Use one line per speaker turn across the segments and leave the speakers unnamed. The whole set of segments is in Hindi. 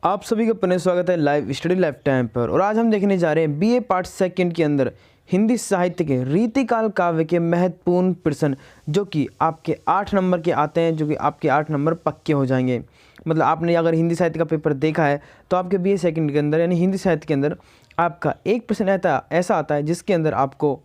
आप सभी का पुनः स्वागत है लाइव स्टडी लाइफ टाइम पर। और आज हम देखने जा रहे हैं बीए पार्ट सेकंड के अंदर हिंदी साहित्य के रीतिकाल काव्य के महत्वपूर्ण प्रश्न जो कि आपके 8 नंबर के आते हैं, जो कि आपके 8 नंबर पक्के हो जाएंगे। मतलब आपने अगर हिंदी साहित्य का पेपर देखा है तो आपके बीए सेकंड के अंदर यानी हिंदी साहित्य के अंदर आपका एक प्रश्न ऐसा आता है जिसके अंदर आपको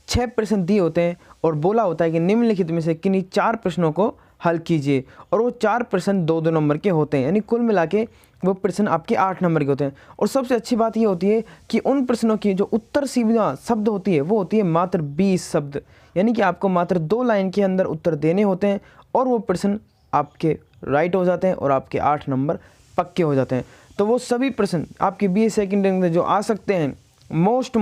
6 प्रश्न दिए होते हैं और बोला होता है कि निम्नलिखित में से किन्हीं 4 प्रश्नों को हल कीजिए, और वो 4 प्रश्न 2-2 नंबर के होते हैं, यानी कुल मिला के वो प्रश्न आपके 8 नंबर के होते हैं। और सबसे अच्छी बात ये होती है कि उन प्रश्नों की जो उत्तर सीमा शब्द होती है वो होती है मात्र 20 शब्द, यानी कि आपको मात्र 2 लाइन के अंदर उत्तर देने होते हैं और वो प्रश्न आपके राइट हो जाते हैं और आपके 8 नंबर पक्के हो जाते हैं। तो वो सभी प्रश्न आपके बीए सेकेंड में जो आ सकते हैं मोस्ट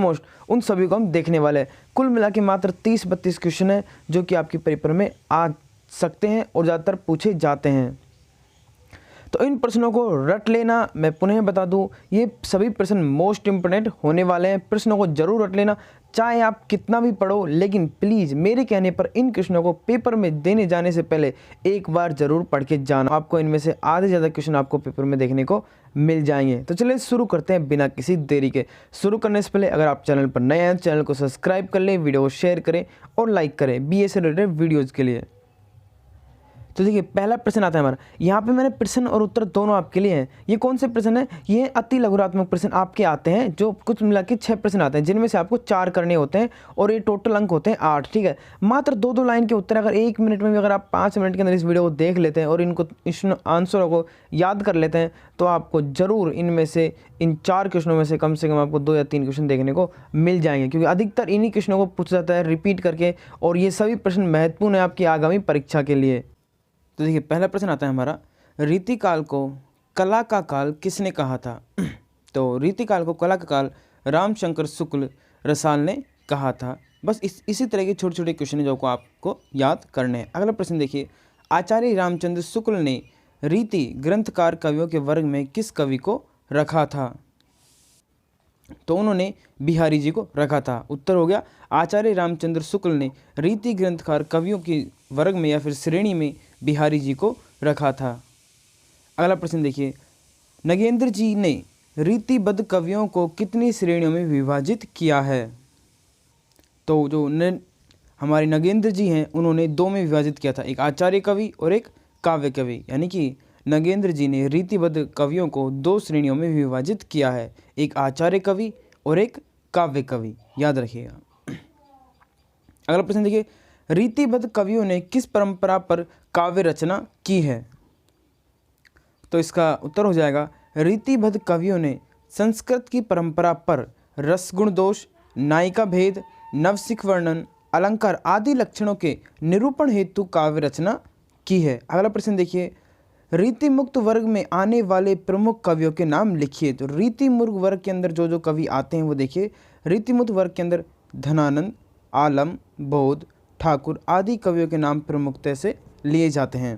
उन सभी को हम देखने वाले हैं। कुल मिला के मात्र 30-32 क्वेश्चन है जो कि आपके पेपर में आ सकते हैं और ज़्यादातर पूछे जाते हैं। तो इन प्रश्नों को रट लेना। मैं पुनः बता दूं, ये सभी प्रश्न मोस्ट इंपोर्टेंट होने वाले हैं। प्रश्नों को जरूर रट लेना, चाहे आप कितना भी पढ़ो, लेकिन प्लीज़ मेरे कहने पर इन क्वेश्चनों को पेपर में देने जाने से पहले एक बार जरूर पढ़ के जाना। आपको इनमें से आधे से ज़्यादा क्वेश्चन आपको पेपर में देखने को मिल जाएंगे। तो चलिए शुरू करते हैं बिना किसी देरी के। शुरू करने से पहले अगर आप चैनल पर नए हैं, चैनल को सब्सक्राइब कर लें, वीडियो को शेयर करें और लाइक करें बीए से रिलेटेड वीडियोज़ के लिए। तो देखिए पहला प्रश्न आता है हमारा, यहाँ पे मैंने प्रश्न और उत्तर दोनों आपके लिए हैं। ये कौन से प्रश्न हैं? ये अति लघुरात्मक प्रश्न आपके आते हैं, जो कुछ मिला के 6 प्रश्न आते हैं, जिनमें से आपको 4 करने होते हैं और ये टोटल अंक होते हैं 8। ठीक है, मात्र 2-2 लाइन के उत्तर। अगर 1 मिनट में भी अगर आप 5 मिनट के अंदर इस वीडियो को देख लेते हैं और इस आंसरों को याद कर लेते हैं तो आपको ज़रूर इनमें से इन 4 क्वेश्चनों में से कम आपको 2 या 3 क्वेश्चन देखने को मिल जाएंगे, क्योंकि अधिकतर इन्हीं क्वेश्चनों को पूछा जाता है रिपीट करके, और ये सभी प्रश्न महत्वपूर्ण है आपकी आगामी परीक्षा के लिए। तो देखिए पहला प्रश्न आता है हमारा, रीतिकाल को कला का काल किसने कहा था? तो रीतिकाल को कला का काल रामशंकर शुक्ल रसाल ने कहा था। बस इसी तरह के छोटे छोटे क्वेश्चन जो आपको याद करने हैं। अगला प्रश्न देखिए, आचार्य रामचंद्र शुक्ल ने रीति ग्रंथकार कवियों के वर्ग में किस कवि को रखा था? तो उन्होंने बिहारी जी को रखा था। उत्तर हो गया, आचार्य रामचंद्र शुक्ल ने रीति ग्रंथकार कवियों के वर्ग में या फिर श्रेणी में बिहारी जी को रखा था। अगला प्रश्न देखिए, नगेंद्र जी ने रीतिबद्ध कवियों को कितनी श्रेणियों में विभाजित किया है? तो जो हमारे नगेंद्र जी हैं उन्होंने 2 में विभाजित किया था, एक आचार्य कवि और एक काव्य कवि, यानी कि नगेंद्र जी ने रीतिबद्ध कवियों को 2 श्रेणियों में विभाजित किया है, एक आचार्य कवि और एक काव्य कवि, याद रखिएगा। अगला प्रश्न देखिए, रीतिबद्ध कवियों ने किस परंपरा पर काव्य रचना की है? तो इसका उत्तर हो जाएगा, रीतिबद्ध कवियों ने संस्कृत की परंपरा पर रसगुण दोष, नायिका भेद, नवसिख वर्णन, अलंकार आदि लक्षणों के निरूपण हेतु काव्य रचना की है। अगला प्रश्न देखिए, रीति मुक्त वर्ग में आने वाले प्रमुख कवियों के नाम लिखिए। तो रीति मुक्त वर्ग के अंदर जो कवि आते हैं वो देखिए, रीति मुक्त वर्ग के अंदर धनानंद, आलम, बोध, ठाकुर आदि कवियों के नाम प्रमुखता से लिए जाते हैं।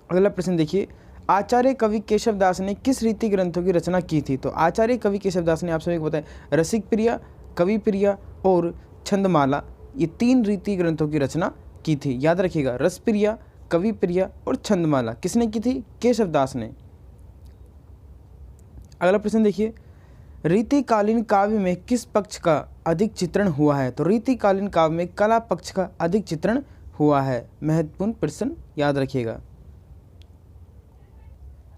अगला प्रश्न देखिए, आचार्य कवि केशवदास ने किस रीति ग्रंथों की रचना की थी? तो आचार्य कवि केशवदास ने आप सभी को बताया रसिक प्रिया, कवि प्रिया और छंदमाला, ये 3 रीति ग्रंथों की रचना की थी। याद रखिएगा, रसप्रिया, कवि प्रिया और छंदमाला किसने की थी? केशवदास ने। अगला प्रश्न देखिए, रीतिकालीन काव्य में किस पक्ष का अधिक चित्रण हुआ है? तो रीतिकालीन काव्य में कला पक्ष का अधिक चित्रण हुआ है। महत्वपूर्ण प्रश्न, याद रखिएगा।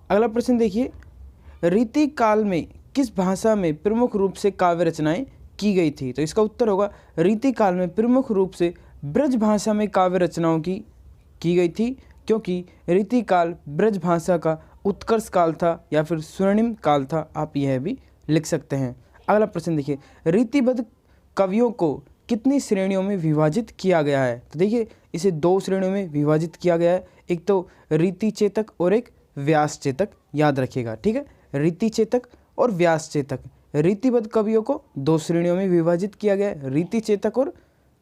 अगला प्रश्न देखिए, रीतिकाल में किस भाषा में प्रमुख रूप से काव्य रचनाएं की गई थी? तो इसका उत्तर होगा, रीतिकाल में प्रमुख रूप से ब्रज भाषा में काव्य रचनाओं की गई थी, क्योंकि रीतिकाल ब्रज भाषा का उत्कर्ष काल था या फिर स्वर्णिम काल था, आप यह भी लिख सकते हैं। अगला प्रश्न देखिए, रीतिबद्ध कवियों को कितनी श्रेणियों में विभाजित किया गया है? तो देखिए इसे 2 श्रेणियों में विभाजित किया गया है, एक तो रीति चेतक और एक व्यास चेतक, याद रखिएगा। ठीक है, रीति चेतक और व्यास चेतक। रीतिबद्ध कवियों को 2 श्रेणियों में विभाजित किया गया है, रीति चेतक और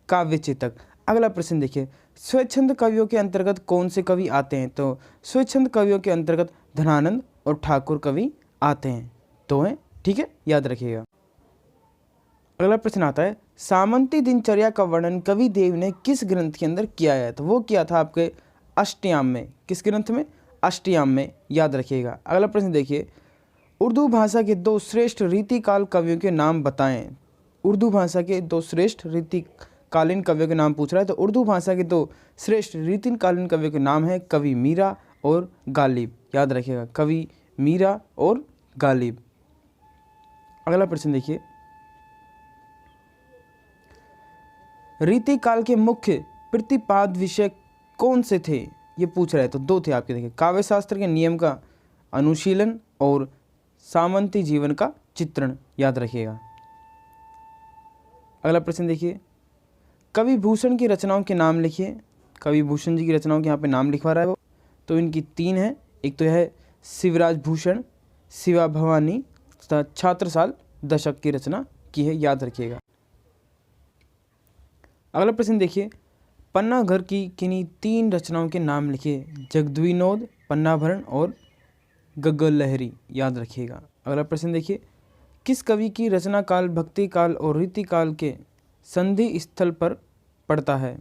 काव्य चेतक। अगला प्रश्न देखिए, स्वच्छंद कवियों के अंतर्गत कौन से कवि आते हैं? तो स्वच्छंद कवियों के अंतर्गत धनानंद और ठाकुर कवि आते हैं, 2 हैं। ठीक है, याद रखिएगा। अगला प्रश्न आता है, सामंती दिनचर्या का वर्णन कवि देव ने किस ग्रंथ के अंदर किया है? तो वो किया था आपके अष्टयाम में। किस ग्रंथ में? अष्टयाम में, याद रखिएगा। अगला प्रश्न देखिए, उर्दू भाषा के 2 श्रेष्ठ रीतिकाल कवियों के नाम बताएं। उर्दू भाषा के 2 श्रेष्ठ रीतिकालीन कवियों के नाम पूछ रहा है, तो उर्दू भाषा के 2 श्रेष्ठ रीतिकालीन कवियों के नाम हैं कवि मीरा और गालिब, याद रखिएगा, कवि मीरा और गालिब। अगला प्रश्न देखिए, रीतिकाल के मुख्य प्रतिपाद विषय कौन से थे, ये पूछ रहा है, तो 2 थे आपके। देखिए, काव्य शास्त्र के नियम का अनुशीलन और सामंती जीवन का चित्रण, याद रखिएगा। अगला प्रश्न देखिए, कवि भूषण की रचनाओं के नाम लिखिए। कवि भूषण जी की रचनाओं के यहाँ पे नाम लिखवा रहा है वो, तो इनकी 3 हैं। एक तो है शिवराज भूषण, शिवा भवानी तथा छात्रसाल दशक की रचना की है, याद रखिएगा। अगला प्रश्न देखिए, पन्ना घर की किन्हीं 3 रचनाओं के नाम लिखिए। जगद्विनोद, पन्नाभरण और गग्गल लहरी, याद रखिएगा। अगला प्रश्न देखिए, किस कवि की रचना काल भक्ति काल और रीतिकाल के संधि स्थल पर पड़ता है,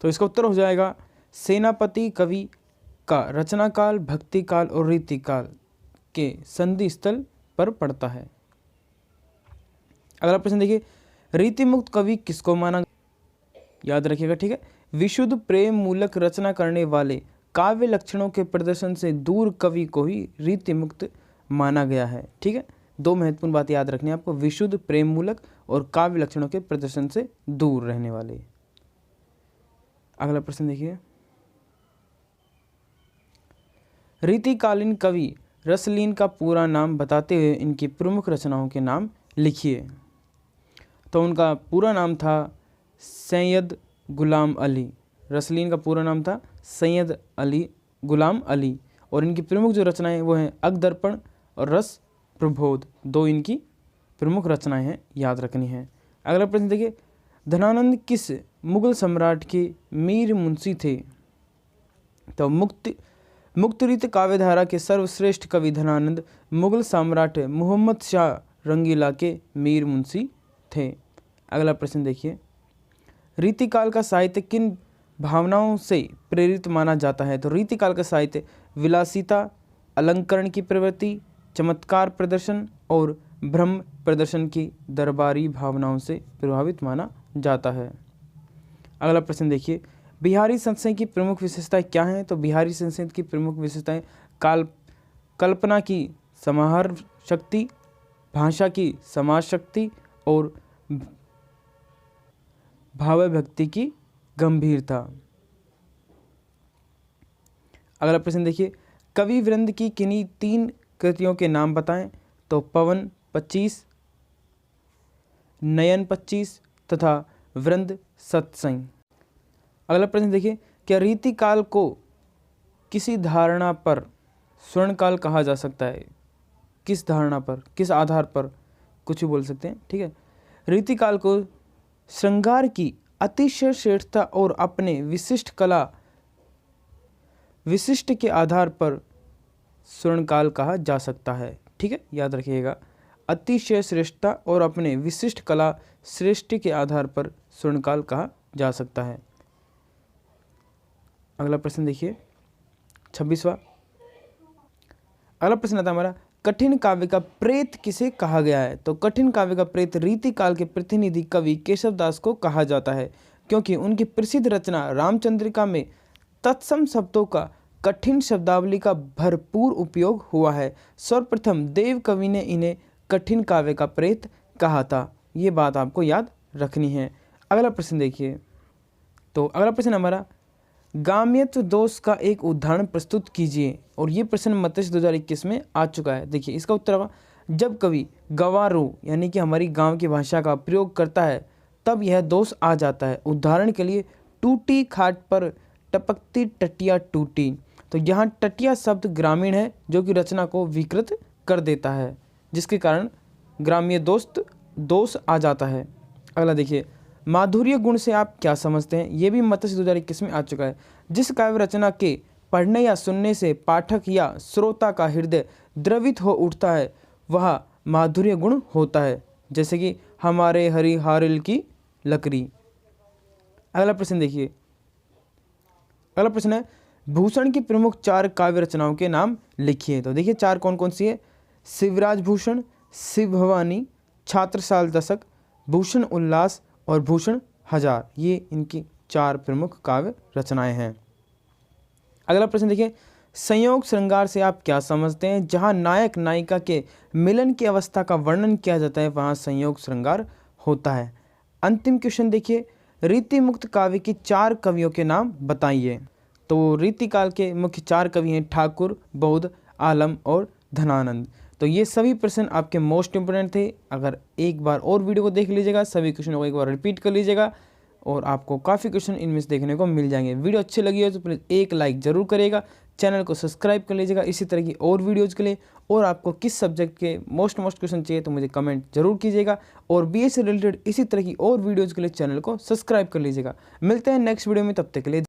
तो इसका उत्तर हो जाएगा सेनापति कवि का रचना काल भक्ति काल और रीतिकाल के संधि स्थल पर पड़ता है। अगला प्रश्न देखिए, रीतिमुक्त कवि किसको माना, याद रखिएगा, ठीक है। विशुद्ध प्रेम मूलक रचना करने वाले काव्य लक्षणों के प्रदर्शन से दूर कवि को ही रीतिमुक्त माना गया है, ठीक है। 2 महत्वपूर्ण बातें याद रखनी है आपको, विशुद्ध प्रेम मूलक और काव्य लक्षणों के प्रदर्शन से दूर रहने वाले। अगला प्रश्न देखिए, रीतिकालीन कवि रसलीन का पूरा नाम बताते हुए इनकी प्रमुख रचनाओं के नाम लिखिए। तो उनका पूरा नाम था सैयद गुलाम अली। रसलीन का पूरा नाम था सैयद अली गुलाम अली, और इनकी प्रमुख जो रचनाएं वो हैं अकदर्पण और रस प्रबोध, 2 इनकी प्रमुख रचनाएं हैं, याद रखनी है। अगला प्रश्न देखिए, धनानंद किस मुगल सम्राट के मीर मुंशी थे, तो मुक्तरीत काव्यधारा के सर्वश्रेष्ठ कवि धनानंद मुगल सम्राट मोहम्मद शाह रंगीला के मीर मुंशी थे। अगला प्रश्न देखिए, रीतिकाल का साहित्य किन भावनाओं से प्रेरित माना जाता है, तो रीतिकाल का साहित्य विलासिता, अलंकरण की प्रवृत्ति, चमत्कार प्रदर्शन और भ्रम प्रदर्शन की दरबारी भावनाओं से प्रभावित माना जाता है। अगला प्रश्न देखिए, बिहारी संस्कृत की प्रमुख विशेषताएं क्या हैं, तो बिहारी संस्कृत की प्रमुख विशेषताएं कल्पना की समाहार शक्ति, भाषा की समाज शक्ति और भावभक्ति की गंभीरता। अगला प्रश्न देखिए, कवि वृंद की किन्हीं 3 कृतियों के नाम बताएं, तो पवन 25, नयन 25 तथा वृंद सत्संग। अगला प्रश्न देखिए, क्या रीतिकाल को किसी धारणा पर स्वर्णकाल कहा जा सकता है, किस धारणा पर, किस आधार पर, कुछ भी बोल सकते हैं, ठीक है। रीतिकाल को श्रृंगार की अतिशय श्रेष्ठता और अपने विशिष्ट के आधार पर स्वर्णकाल कहा जा सकता है, ठीक है, याद रखिएगा। अतिशय श्रेष्ठता और अपने विशिष्ट कला श्रेष्ठ के आधार पर स्वर्णकाल कहा जा सकता है। अगला प्रश्न देखिए 26वां। अगला प्रश्न आता है हमारा, कठिन काव्य का प्रेत किसे कहा गया है, तो कठिन काव्य का प्रेत रीतिकाल के प्रतिनिधि कवि केशव दास को कहा जाता है, क्योंकि उनकी प्रसिद्ध रचना रामचंद्रिका में तत्सम शब्दों का कठिन शब्दावली का भरपूर उपयोग हुआ है। सर्वप्रथम देव कवि ने इन्हें कठिन काव्य का प्रेत कहा था, ये बात आपको याद रखनी है। अगला प्रश्न देखिए, तो अगला प्रश्न हमारा, गाम्यत्व दोष का एक उदाहरण प्रस्तुत कीजिए, और ये प्रश्न मत्स्य 2021 में आ चुका है। देखिए इसका उत्तर होगा, जब कवि गवारू यानी कि हमारी गांव की भाषा का प्रयोग करता है तब यह दोष आ जाता है। उदाहरण के लिए, टूटी खाट पर टपकती टटिया टूटी, तो यहाँ टटिया शब्द ग्रामीण है जो कि रचना को विकृत कर देता है, जिसके कारण ग्राम्य दोष आ जाता है। अगला देखिए, माधुर्य गुण से आप क्या समझते हैं, ये भी मत्स्य 2021 में आ चुका है। जिस काव्य रचना के पढ़ने या सुनने से पाठक या श्रोता का हृदय द्रवित हो उठता है वह माधुर्य गुण होता है, जैसे कि हमारे हरी हारिल की लकड़ी। अगला प्रश्न देखिए, अगला प्रश्न है, भूषण की प्रमुख 4 काव्य रचनाओं के नाम लिखिए। तो देखिए 4 कौन कौन सी है, शिवराज भूषण, शिव भवानी, छात्रसाल दशक, भूषण उल्लास और भूषण हजार। ये इनकी 4 प्रमुख काव्य रचनाएं हैं। अगला प्रश्न देखिए, संयोग श्रृंगार से आप क्या समझते हैं? जहां नायक नायिका के मिलन की अवस्था का वर्णन किया जाता है वहां संयोग श्रृंगार होता है। अंतिम क्वेश्चन देखिए, रीति मुक्त काव्य की 4 कवियों के नाम बताइए। तो रीतिकाल के मुख्य 4 कवि हैं ठाकुर, बौद्ध, आलम और धनानंद। तो ये सभी प्रश्न आपके मोस्ट इंपोर्टेंट थे। अगर एक बार और वीडियो को देख लीजिएगा, सभी क्वेश्चनों को एक बार रिपीट कर लीजिएगा और आपको काफ़ी क्वेश्चन इनमें से देखने को मिल जाएंगे। वीडियो अच्छी लगी हो तो प्लीज़ एक लाइक ज़रूर करिएगा, चैनल को सब्सक्राइब कर लीजिएगा इसी तरह की और वीडियोज़ के लिए। और आपको किस सब्जेक्ट के मोस्ट क्वेश्चन चाहिए तो मुझे कमेंट जरूर कीजिएगा। और बीए से रिलेटेड इसी तरह की और वीडियोज़ के लिए चैनल को सब्सक्राइब कर लीजिएगा। मिलते हैं नेक्स्ट वीडियो में, तब तक के लिए